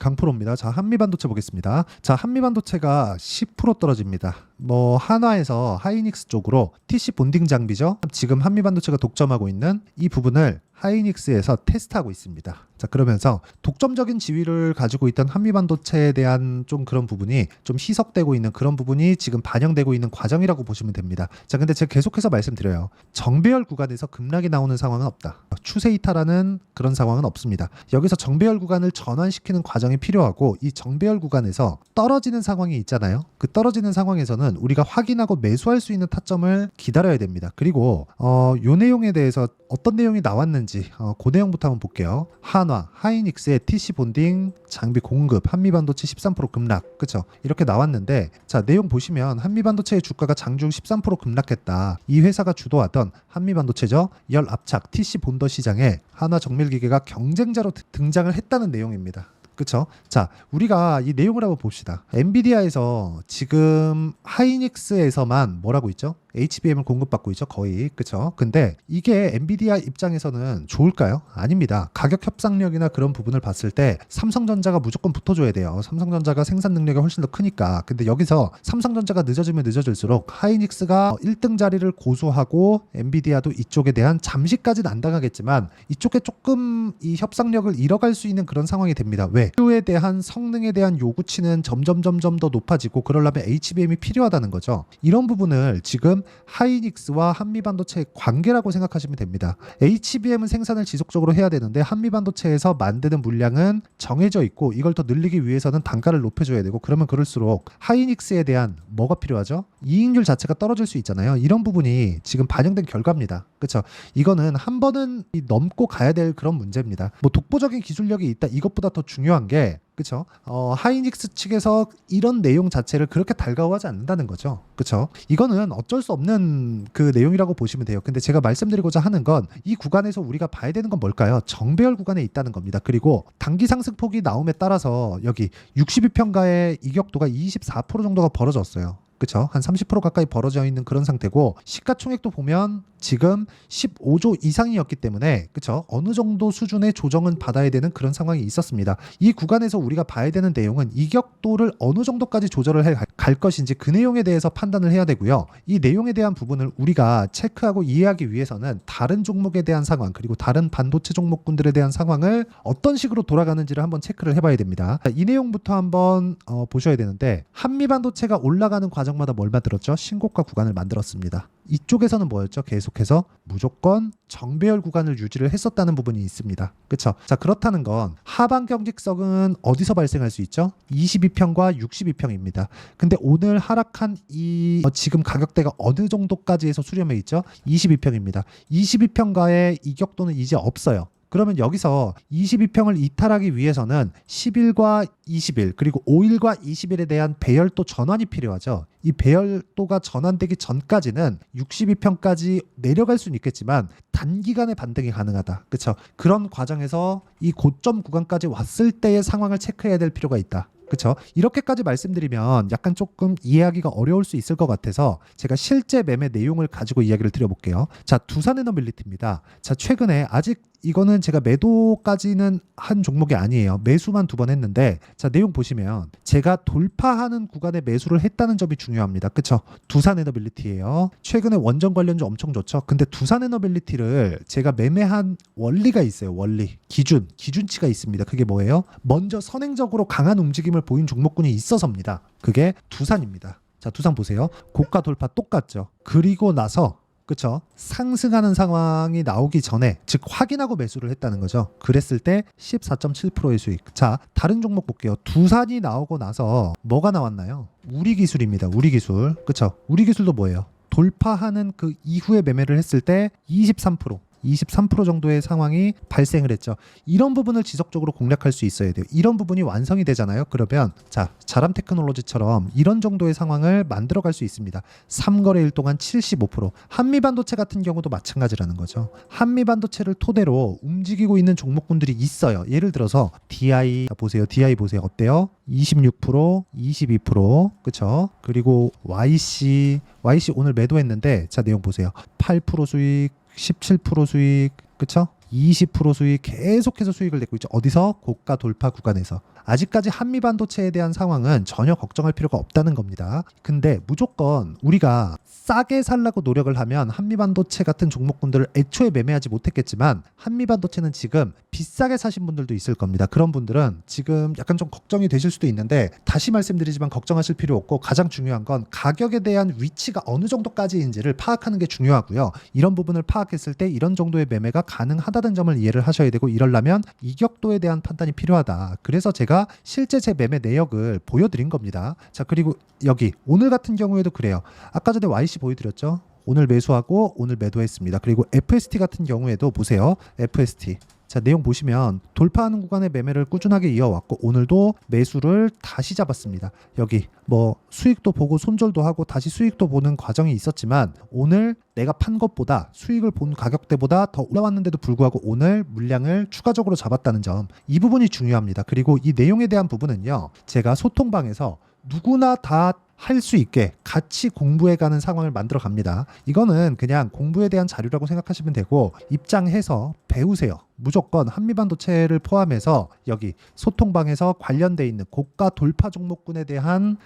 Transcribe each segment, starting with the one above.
강프로입니다. 자, 한미반도체 보겠습니다. 자, 한미반도체가 10% 떨어집니다. 뭐 한화에서 하이닉스 쪽으로 TC 본딩 장비죠. 지금 한미반도체가 독점하고 있는 이 부분을 하이닉스에서 테스트하고 있습니다. 자, 그러면서 독점적인 지위를 가지고 있던 한미반도체에 대한 좀 그런 부분이 좀 희석되고 있는 그런 부분이 지금 반영되고 있는 과정이라고 보시면 됩니다. 자, 근데 제가 계속해서 말씀드려요. 정배열 구간에서 급락이 나오는 상황은 없다. 추세 이탈하는 그런 상황은 없습니다. 여기서 정배열 구간을 전환시키는 과정이 필요하고, 이 정배열 구간에서 떨어지는 상황이 있잖아요. 그 떨어지는 상황에서는 우리가 확인하고 매수할 수 있는 타점을 기다려야 됩니다. 그리고 요 내용에 대해서 어떤 내용이 나왔는지 그 내용부터 한번 볼게요. 한화, 하이닉스의 TC 본딩 장비 공급, 한미반도체 13% 급락, 그쵸? 이렇게 나왔는데, 자, 내용 보시면 한미반도체의 주가가 장중 13% 급락했다. 이 회사가 주도하던 한미반도체죠. 열 압착 TC 본더 시장에 한화 정밀기계가 경쟁자로 등장을 했다는 내용입니다. 그쵸? 자, 우리가 이 내용을 한번 봅시다. 엔비디아에서 지금 하이닉스에서만 뭐라고 있죠? HBM을 공급받고 있죠, 거의. 그쵸? 근데 이게 엔비디아 입장에서는 좋을까요? 아닙니다. 가격 협상력이나 그런 부분을 봤을 때 삼성전자가 무조건 붙어줘야 돼요. 삼성전자가 생산 능력이 훨씬 더 크니까. 근데 여기서 삼성전자가 늦어지면 늦어질수록 하이닉스가 1등 자리를 고수하고 엔비디아도 이쪽에 대한 잠시까지는 안 당하겠지만 이쪽에 조금 이 협상력을 잃어갈 수 있는 그런 상황이 됩니다. 왜? 에 대한 성능에 대한 요구치는 점점 더 높아지고, 그러려면 HBM이 필요하다는 거죠. 이런 부분을 지금 하이닉스와 한미반도체의 관계라고 생각하시면 됩니다. HBM은 생산을 지속적으로 해야 되는데 한미반도체에서 만드는 물량은 정해져 있고, 이걸 더 늘리기 위해서는 단가를 높여줘야 되고, 그러면 그럴수록 하이닉스에 대한 뭐가 필요하죠? 이익률 자체가 떨어질 수 있잖아요. 이런 부분이 지금 반영된 결과입니다. 그렇죠? 이거는 한 번은 넘고 가야 될 그런 문제입니다. 뭐 독보적인 기술력이 있다, 이것보다 더 중요한 게, 그쵸? 하이닉스 측에서 이런 내용 자체를 그렇게 달가워하지 않는다는 거죠. 그쵸? 이거는 어쩔 수 없는 그 내용이라고 보시면 돼요. 근데 제가 말씀드리고자 하는 건, 이 구간에서 우리가 봐야 되는 건 뭘까요? 정배열 구간에 있다는 겁니다. 그리고 단기 상승폭이 나옴에 따라서 여기 62평가의 이격도가 24% 정도가 벌어졌어요. 그쵸? 한 30% 가까이 벌어져 있는 그런 상태고, 시가총액도 보면 지금 15조 이상이었기 때문에, 그쵸? 어느 정도 수준의 조정은 받아야 되는 그런 상황이 있었습니다. 이 구간에서 우리가 봐야 되는 내용은 이격도를 어느 정도까지 조절을 해 갈 것인지, 그 내용에 대해서 판단을 해야 되고요. 이 내용에 대한 부분을 우리가 체크하고 이해하기 위해서는 다른 종목에 대한 상황, 그리고 다른 반도체 종목군들에 대한 상황을 어떤 식으로 돌아가는지를 한번 체크를 해봐야 됩니다. 이 내용부터 한번 보셔야 되는데, 한미반도체가 올라가는 과정마다 뭘 만들었죠? 신고가 구간을 만들었습니다. 이쪽에서는 뭐였죠? 계속해서 무조건 정배열 구간을 유지를 했었다는 부분이 있습니다. 그쵸? 자, 그렇다는 건 하방 경직성은 어디서 발생할 수 있죠? 22평과 62평입니다. 근데 오늘 하락한 이 지금 가격대가 어느 정도까지 해서 수렴해 있죠? 22평입니다. 22평가의 이격도는 이제 없어요. 그러면 여기서 22평을 이탈하기 위해서는 10일과 20일, 그리고 5일과 20일에 대한 배열도 전환이 필요하죠. 이 배열도가 전환되기 전까지는 62평까지 내려갈 수는 있겠지만 단기간에 반등이 가능하다. 그렇죠? 그런 과정에서 이 고점 구간까지 왔을 때의 상황을 체크해야 될 필요가 있다. 그렇죠? 이렇게까지 말씀드리면 약간 조금 이해하기가 어려울 수 있을 것 같아서 제가 실제 매매 내용을 가지고 이야기를 드려볼게요. 자, 두산에너빌리티입니다. 자, 최근에 아직 이거는 제가 매도까지는 한 종목이 아니에요. 매수만 2번 했는데, 자, 내용 보시면 제가 돌파하는 구간에 매수를 했다는 점이 중요합니다. 그쵸? 두산에너빌리티예요. 최근에 원전 관련주 엄청 좋죠. 근데 두산에너빌리티를 제가 매매한 원리가 있어요. 원리. 기준치가 있습니다. 그게 뭐예요? 먼저 선행적으로 강한 움직임을 보인 종목군이 있어서입니다. 그게 두산입니다. 자, 두산 보세요. 고가 돌파 똑같죠. 그리고 나서, 그쵸? 상승하는 상황이 나오기 전에, 즉 확인하고 매수를 했다는 거죠. 그랬을 때 14.7%의 수익. 자, 다른 종목 볼게요. 두산이 나오고 나서 뭐가 나왔나요? 우리기술입니다. 우리기술. 그쵸? 우리기술도 뭐예요? 돌파하는 그 이후에 매매를 했을 때 23% 정도의 상황이 발생을 했죠. 이런 부분을 지속적으로 공략할 수 있어야 돼요. 이런 부분이 완성이 되잖아요. 그러면 자, 자람 테크놀로지처럼 이런 정도의 상황을 만들어갈 수 있습니다. 3거래일 동안 75%. 한미반도체 같은 경우도 마찬가지라는 거죠. 한미반도체를 토대로 움직이고 있는 종목군들이 있어요. 예를 들어서 DI 보세요. DI 보세요. 어때요? 26%, 22%, 그쵸? 그리고 YC 오늘 매도했는데, 자, 내용 보세요. 8% 수익, 17% 수익, 그쵸? 20% 수익 계속해서 수익을 내고 있죠. 어디서? 고가 돌파 구간에서. 아직까지 한미반도체에 대한 상황은 전혀 걱정할 필요가 없다는 겁니다. 근데 무조건 우리가 싸게 살라고 노력을 하면 한미반도체 같은 종목군들을 애초에 매매하지 못했겠지만 한미반도체는 지금 비싸게 사신 분들도 있을 겁니다. 그런 분들은 지금 약간 좀 걱정이 되실 수도 있는데 다시 말씀드리지만 걱정하실 필요 없고 가장 중요한 건 가격에 대한 위치가 어느 정도까지인지를 파악하는 게 중요하고요. 이런 부분을 파악했을 때 이런 정도의 매매가 가능하다는 점을 이해를 하셔야 되고 이러려면 이격도에 대한 판단이 필요하다. 그래서 제가 실제 제 매매 내역을 보여드린 겁니다. 자, 그리고 여기 오늘 같은 경우에도 그래요. 아까 전에 YC 보여드렸죠. 오늘 매수하고 오늘 매도했습니다. 그리고 FST 같은 경우에도 보세요. FST. 자, 내용 보시면 돌파하는 구간의 매매를 꾸준하게 이어왔고 오늘도 매수를 다시 잡았습니다. 여기 뭐 수익도 보고 손절도 하고 다시 수익도 보는 과정이 있었지만 오늘 내가 판 것보다 수익을 본 가격대보다 더 올라왔는데도 불구하고 오늘 물량을 추가적으로 잡았다는 점, 이 부분이 중요합니다. 그리고 이 내용에 대한 부분은요, 제가 소통방에서 누구나 다 할 수 있게 같이 공부해가는 상황을 만들어 갑니다. 이거는 그냥 공부에 대한 자료라고 생각하시면 되고 입장해서 배우세요. 무조건 한미반도체를 포함해서 여기 소통방에서 관련돼 있는 고가 돌파 종목군에 대한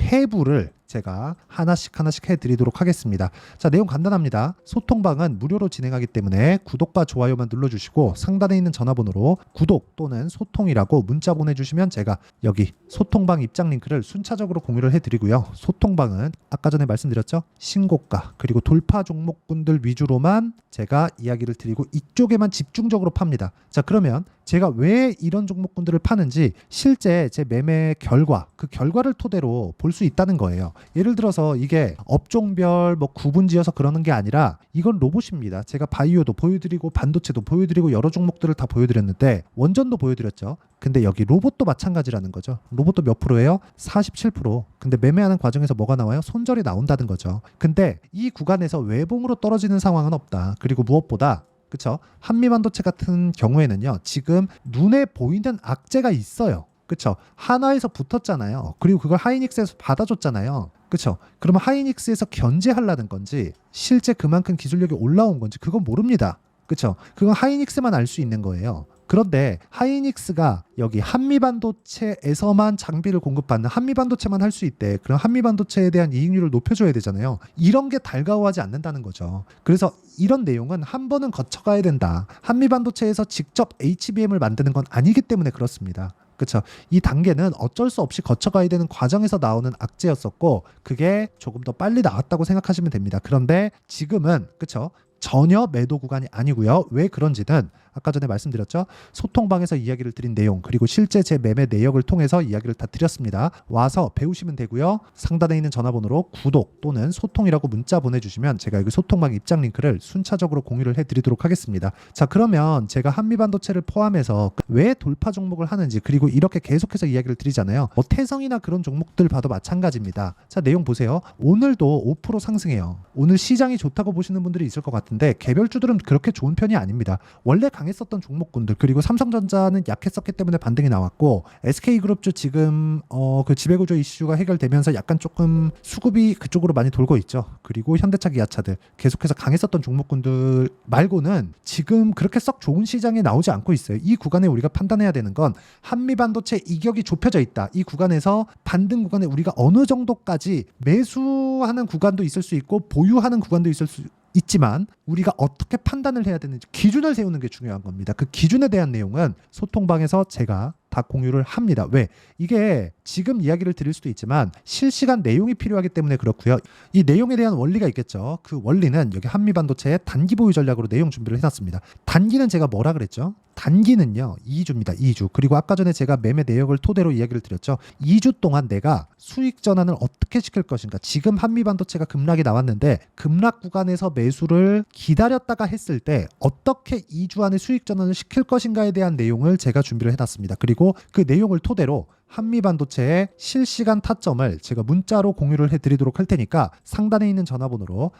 해부를 제가 하나씩 해드리도록 하겠습니다. 자, 내용 간단합니다. 소통방은 무료로 진행하기 때문에 구독과 좋아요만 눌러주시고 상단에 있는 전화번호로 구독 또는 소통이라고 문자 보내주시면 제가 여기 소통방 입장 링크를 순차적으로 공유를 해드리고요. 소통방은 아까 전에 말씀드렸죠? 신고가 그리고 돌파 종목군들 위주로만 제가 이야기를 드리고 이쪽에만 집중적으로 팝니다. 자, 그러면 제가 왜 이런 종목군들을 파는지 실제 제 매매 결과, 그 결과를 토대로 볼 수 있다는 거예요. 예를 들어서 이게 업종별 뭐 구분지어서 그러는 게 아니라 이건 로봇입니다. 제가 바이오도 보여드리고 반도체도 보여드리고 여러 종목들을 다 보여드렸는데 원전도 보여드렸죠. 근데 여기 로봇도 마찬가지라는 거죠. 로봇도 몇 프로예요? 47%. 근데 매매하는 과정에서 뭐가 나와요? 손절이 나온다는 거죠. 근데 이 구간에서 외봉으로 떨어지는 상황은 없다. 그리고 무엇보다 그쵸? 한미반도체 같은 경우에는요, 지금 눈에 보이는 악재가 있어요. 그쵸? 한화에서 붙었잖아요. 그리고 그걸 하이닉스에서 받아줬잖아요. 그쵸? 그러면 하이닉스에서 견제하려는 건지 실제 그만큼 기술력이 올라온 건지 그건 모릅니다. 그쵸? 그건 하이닉스만 알 수 있는 거예요. 그런데 하이닉스가 여기 한미반도체에서만 장비를 공급받는 한미반도체만 할 수 있대. 그럼 한미반도체에 대한 이익률을 높여줘야 되잖아요. 이런 게 달가워하지 않는다는 거죠. 그래서 이런 내용은 한 번은 거쳐가야 된다. 한미반도체에서 직접 HBM을 만드는 건 아니기 때문에 그렇습니다. 그렇죠. 이 단계는 어쩔 수 없이 거쳐가야 되는 과정에서 나오는 악재였었고 그게 조금 더 빨리 나왔다고 생각하시면 됩니다. 그런데 지금은 그렇죠. 전혀 매도 구간이 아니고요. 왜 그런지는 아까 전에 말씀드렸죠. 소통방에서 이야기를 드린 내용 그리고 실제 제 매매 내역을 통해서 이야기를 다 드렸습니다. 와서 배우시면 되고요. 상단에 있는 전화번호로 구독 또는 소통이라고 문자 보내주시면 제가 여기 소통방 입장 링크를 순차적으로 공유를 해드리도록 하겠습니다. 자, 그러면 제가 한미반도체를 포함해서 왜 돌파 종목을 하는지 그리고 이렇게 계속해서 이야기를 드리잖아요. 뭐 태성이나 그런 종목들 봐도 마찬가지입니다. 자, 내용 보세요. 오늘도 5% 상승해요. 오늘 시장이 좋다고 보시는 분들이 있을 것 같은데 개별주들은 그렇게 좋은 편이 아닙니다. 원래 강했었던 종목군들 그리고 삼성전자는 약했었기 때문에 반등이 나왔고 SK그룹주 지금 그 지배구조 이슈가 해결되면서 약간 조금 수급이 그쪽으로 많이 돌고 있죠. 그리고 현대차 기아차들 계속해서 강했었던 종목군들 말고는 지금 그렇게 썩 좋은 시장에 나오지 않고 있어요. 이 구간에 우리가 판단해야 되는 건 한미반도체 이격이 좁혀져 있다. 이 구간에서 반등 구간에 우리가 어느 정도까지 매수하는 구간도 있을 수 있고 보유하는 구간도 있을 수 있지만 우리가 어떻게 판단을 해야 되는지 기준을 세우는 게 중요한 겁니다. 그 기준에 대한 내용은 소통방에서 제가 다 공유를 합니다. 왜? 이게 지금 이야기를 드릴 수도 있지만 실시간 내용이 필요하기 때문에 그렇고요. 이 내용에 대한 원리가 있겠죠. 그 원리는 여기 한미반도체의 단기 보유 전략으로 내용 준비를 해놨습니다. 단기는 제가 뭐라 그랬죠? 단기는요 2주입니다. 2주. 그리고 아까 전에 제가 매매 내역을 토대로 이야기를 드렸죠. 2주 동안 내가 수익 전환을 어떻게 시킬 것인가. 지금 한미반도체가 급락이 나왔는데 급락 구간에서 매수를 기다렸다가 했을 때 어떻게 2주 안에 수익 전환을 시킬 것인가에 대한 내용을 제가 준비를 해놨습니다. 그리고 그 내용을 토대로 한미반도체의 실시간 타점을 제가 문자로 공유를 해드리도록 할 테니까 상단에 있는 전화번호로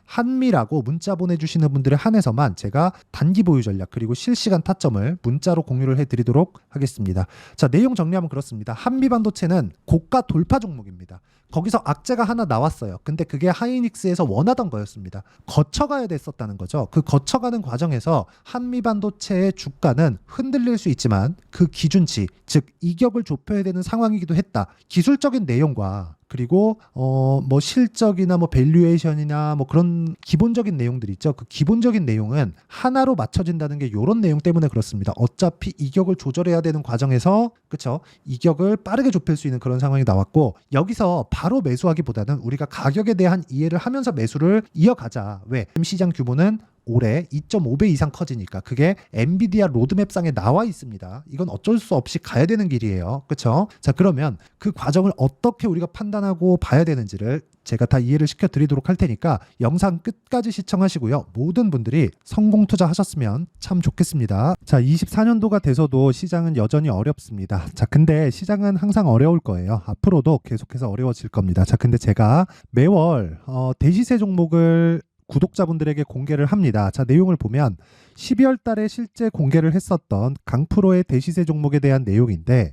한미라고 문자 보내주시는 분들에 한해서만 제가 단기 보유 전략 그리고 실시간 타점을 문자로 공유를 해드리도록 하겠습니다. 자, 내용 정리하면 그렇습니다. 한미반도체는 고가 돌파 종목입니다. 거기서 악재가 하나 나왔어요. 근데 그게 하이닉스에서 원하던 거였습니다. 거쳐가야 됐었다는 거죠. 그 거쳐가는 과정에서 한미반도체의 주가는 흔들릴 수 있지만 그 기준치, 즉 이격을 좁혀야 되는 상황이기도 했다. 기술적인 내용과 그리고 뭐 실적이나 뭐 밸류에이션이나 뭐 그런 기본적인 내용들 있죠. 그 기본적인 내용은 하나로 맞춰진다는 게 이런 내용 때문에 그렇습니다. 어차피 이격을 조절해야 되는 과정에서 그쵸? 이격을 빠르게 좁힐 수 있는 그런 상황이 나왔고 여기서 바로 매수하기보다는 우리가 가격에 대한 이해를 하면서 매수를 이어가자. 왜? 시장 규모는 올해 2.5배 이상 커지니까 그게 엔비디아 로드맵상에 나와 있습니다. 이건 어쩔 수 없이 가야 되는 길이에요. 그렇죠? 자, 그러면 그 과정을 어떻게 우리가 판단하고 봐야 되는지를 제가 다 이해를 시켜드리도록 할 테니까 영상 끝까지 시청하시고요. 모든 분들이 성공 투자하셨으면 참 좋겠습니다. 자, 24년도가 돼서도 시장은 여전히 어렵습니다. 자, 근데 시장은 항상 어려울 거예요. 앞으로도 계속해서 어려워질 겁니다. 자, 근데 제가 매월 대시세 종목을 구독자분들에게 공개를 합니다. 자, 내용을 보면 12월 달에 실제 공개를 했었던 강프로의 대시세 종목에 대한 내용인데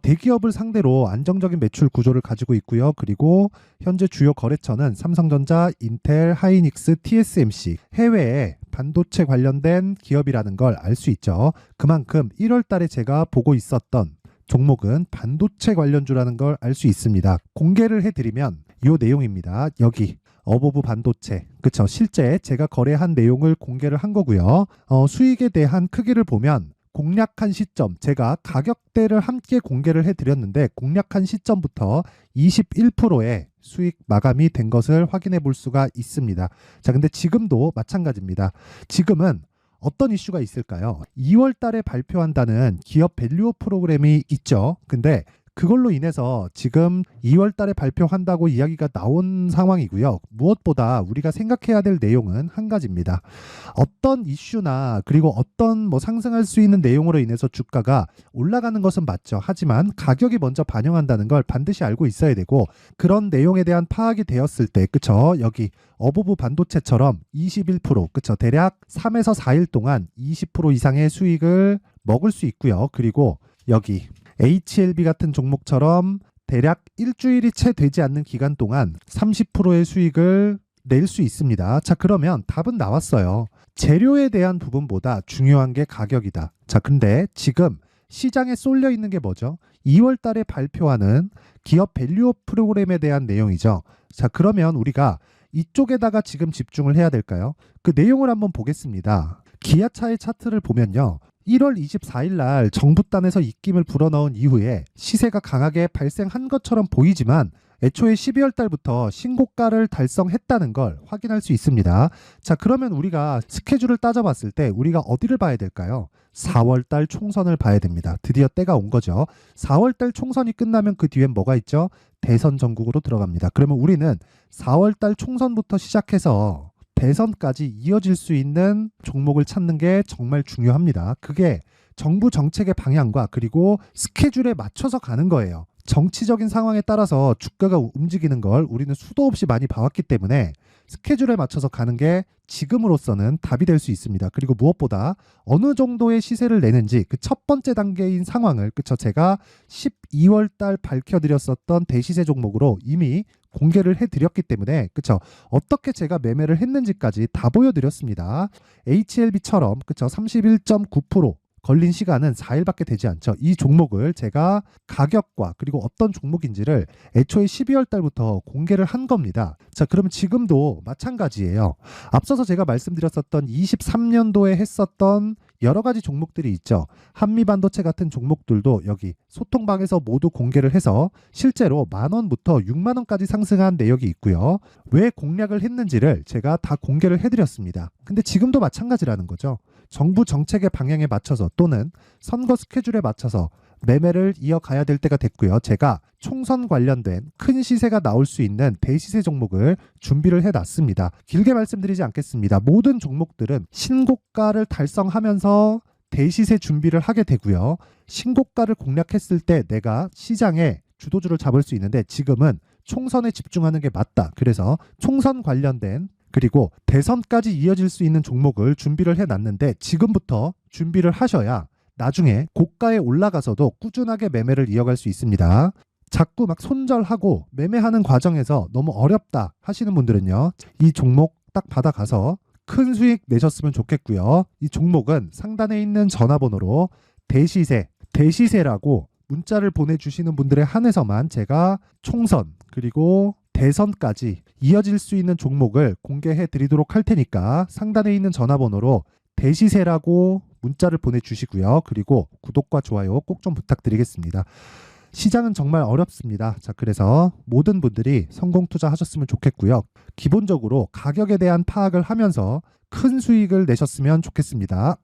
대기업을 상대로 안정적인 매출 구조를 가지고 있고요. 그리고 현재 주요 거래처는 삼성전자, 인텔, 하이닉스, TSMC, 해외에 반도체 관련된 기업이라는 걸 알 수 있죠. 그만큼 1월 달에 제가 보고 있었던 종목은 반도체 관련주라는 걸 알 수 있습니다. 공개를 해드리면 이 내용입니다. 여기 어보브 반도체, 그쵸? 실제 제가 거래한 내용을 공개를 한 거고요. 수익에 대한 크기를 보면 공략한 시점, 제가 가격대를 함께 공개를 해드렸는데 공략한 시점부터 21%의 수익 마감이 된 것을 확인해 볼 수가 있습니다. 자, 근데 지금도 마찬가지입니다. 지금은 어떤 이슈가 있을까요? 2월 달에 발표한다는 기업 밸류업 프로그램이 있죠. 근데 그걸로 인해서 지금 2월 달에 발표한다고 이야기가 나온 상황이고요. 무엇보다 우리가 생각해야 될 내용은 한 가지입니다. 어떤 이슈나 그리고 어떤 뭐 상승할 수 있는 내용으로 인해서 주가가 올라가는 것은 맞죠. 하지만 가격이 먼저 반영한다는 걸 반드시 알고 있어야 되고 그런 내용에 대한 파악이 되었을 때 그쵸? 여기 어보브 반도체처럼 21% 그쵸? 대략 3에서 4일 동안 20% 이상의 수익을 먹을 수 있고요. 그리고 여기 HLB 같은 종목처럼 대략 일주일이 채 되지 않는 기간 동안 30%의 수익을 낼 수 있습니다. 자, 그러면 답은 나왔어요. 재료에 대한 부분보다 중요한 게 가격이다. 자, 근데 지금 시장에 쏠려 있는 게 뭐죠? 2월 달에 발표하는 기업 밸류업 프로그램에 대한 내용이죠. 자, 그러면 우리가 이쪽에다가 지금 집중을 해야 될까요? 그 내용을 한번 보겠습니다. 기아차의 차트를 보면요. 1월 24일 날 정부단에서 입김을 불어넣은 이후에 시세가 강하게 발생한 것처럼 보이지만 애초에 12월 달부터 신고가를 달성했다는 걸 확인할 수 있습니다. 자, 그러면 우리가 스케줄을 따져봤을 때 우리가 어디를 봐야 될까요? 4월 달 총선을 봐야 됩니다. 드디어 때가 온 거죠. 4월 달 총선이 끝나면 그 뒤엔 뭐가 있죠? 대선 전국으로 들어갑니다. 그러면 우리는 4월 달 총선부터 시작해서 대선까지 이어질 수 있는 종목을 찾는 게 정말 중요합니다. 그게 정부 정책의 방향과 그리고 스케줄에 맞춰서 가는 거예요. 정치적인 상황에 따라서 주가가 움직이는 걸 우리는 수도 없이 많이 봐왔기 때문에 스케줄에 맞춰서 가는 게 지금으로서는 답이 될 수 있습니다. 그리고 무엇보다 어느 정도의 시세를 내는지 그 첫 번째 단계인 상황을 그쵸 제가 12월 달 밝혀드렸었던 대시세 종목으로 이미 공개를 해드렸기 때문에 그쵸 어떻게 제가 매매를 했는지까지 다 보여드렸습니다. HLB처럼 그쵸 31.9% 걸린 시간은 4일밖에 되지 않죠. 이 종목을 제가 가격과 그리고 어떤 종목인지를 애초에 12월 달부터 공개를 한 겁니다. 자, 그러면 지금도 마찬가지예요. 앞서서 제가 말씀드렸었던 23년도에 했었던 여러 가지 종목들이 있죠. 한미반도체 같은 종목들도 여기 소통방에서 모두 공개를 해서 실제로 10,000원부터 60,000원까지 상승한 내역이 있고요. 왜 공략을 했는지를 제가 다 공개를 해드렸습니다. 근데 지금도 마찬가지라는 거죠. 정부 정책의 방향에 맞춰서 또는 선거 스케줄에 맞춰서 매매를 이어가야 될 때가 됐고요. 제가 총선 관련된 큰 시세가 나올 수 있는 대시세 종목을 준비를 해놨습니다. 길게 말씀드리지 않겠습니다. 모든 종목들은 신고가를 달성하면서 대시세 준비를 하게 되고요. 신고가를 공략했을 때 내가 시장에 주도주를 잡을 수 있는데 지금은 총선에 집중하는 게 맞다. 그래서 총선 관련된 그리고 대선까지 이어질 수 있는 종목을 준비를 해놨는데 지금부터 준비를 하셔야 나중에 고가에 올라가서도 꾸준하게 매매를 이어갈 수 있습니다. 자꾸 막 손절하고 매매하는 과정에서 너무 어렵다 하시는 분들은요, 이 종목 딱 받아가서 큰 수익 내셨으면 좋겠고요. 이 종목은 상단에 있는 전화번호로 대시세라고 문자를 보내주시는 분들에 한해서만 제가 총선 그리고 대선까지 이어질 수 있는 종목을 공개해 드리도록 할 테니까 상단에 있는 전화번호로 대시세라고 문자를 보내주시고요. 그리고 구독과 좋아요 꼭 좀 부탁드리겠습니다. 시장은 정말 어렵습니다. 자, 그래서 모든 분들이 성공 투자하셨으면 좋겠고요. 기본적으로 가격에 대한 파악을 하면서 큰 수익을 내셨으면 좋겠습니다.